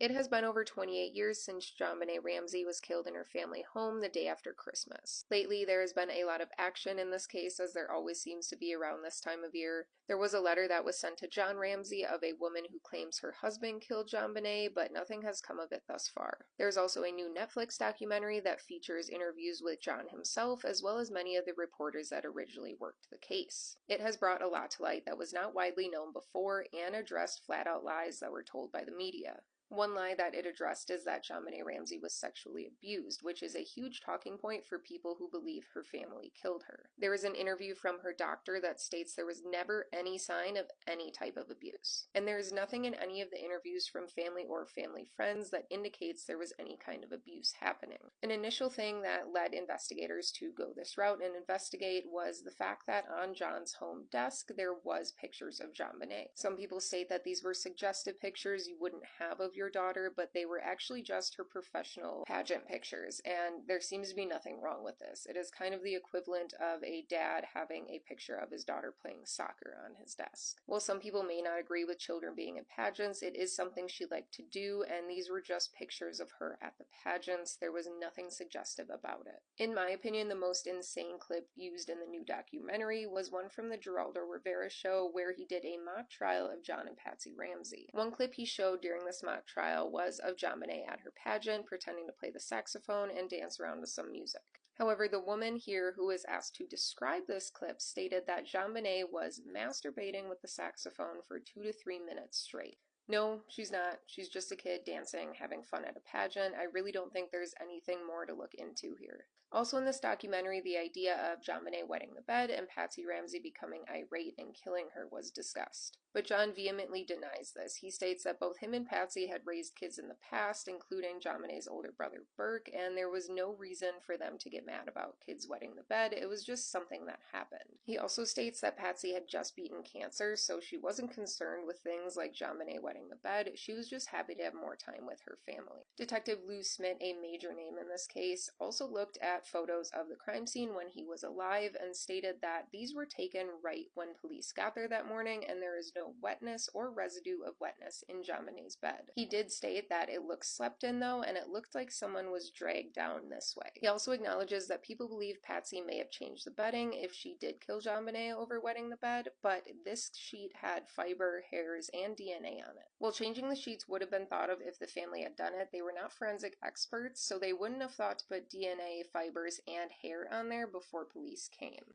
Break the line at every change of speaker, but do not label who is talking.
It has been over 28 years since JonBenét Ramsey was killed in her family home the day after Christmas. Lately, there has been a lot of action in this case, as there always seems to be around this time of year. There was a letter that was sent to John Ramsey of a woman who claims her husband killed JonBenét, but nothing has come of it thus far. There's also a new Netflix documentary that features interviews with John himself, as well as many of the reporters that originally worked the case. It has brought a lot to light that was not widely known before and addressed flat-out lies that were told by the media. One lie that it addressed is that JonBenét Ramsey was sexually abused, which is a huge talking point for people who believe her family killed her. There is an interview from her doctor that states there was never any sign of any type of abuse. And there is nothing in any of the interviews from family or family friends that indicates there was any kind of abuse happening. An initial thing that led investigators to go this route and investigate was the fact that on John's home desk there was pictures of JonBenét. Some people state that these were suggestive pictures you wouldn't have of your daughter, but they were actually just her professional pageant pictures, and there seems to be nothing wrong with this. It is kind of the equivalent of a dad having a picture of his daughter playing soccer on his desk. While some people may not agree with children being in pageants, it is something she liked to do, and these were just pictures of her at the pageants. There was nothing suggestive about it. In my opinion, the most insane clip used in the new documentary was one from the Geraldo Rivera show where he did a mock trial of John and Patsy Ramsey. One clip he showed during this mock trial was of JonBenét at her pageant, pretending to play the saxophone and dance around to some music. However, the woman here who was asked to describe this clip stated that JonBenét was masturbating with the saxophone for 2 to 3 minutes straight. No, she's not. She's just a kid dancing, having fun at a pageant. I really don't think there's anything more to look into here. Also in this documentary, the idea of JonBenét wetting the bed and Patsy Ramsey becoming irate and killing her was discussed. But John vehemently denies this. He states that both him and Patsy had raised kids in the past, including JonBenét's older brother Burke, and there was no reason for them to get mad about kids wetting the bed. It was just something that happened. He also states that Patsy had just beaten cancer, so she wasn't concerned with things like JonBenét wetting the bed. She was just happy to have more time with her family. Detective Lou Smith, a major name in this case, also looked at photos of the crime scene when he was alive and stated that these were taken right when police got there that morning and there is no wetness or residue of wetness in JonBenét's bed. He did state that it looked slept in though, and it looked like someone was dragged down this way. He also acknowledges that people believe Patsy may have changed the bedding if she did kill JonBenét over wetting the bed, but this sheet had fiber, hairs, and DNA on it. While changing the sheets would have been thought of if the family had done it, they were not forensic experts, so they wouldn't have thought to put DNA, fibers, and hair on there before police came.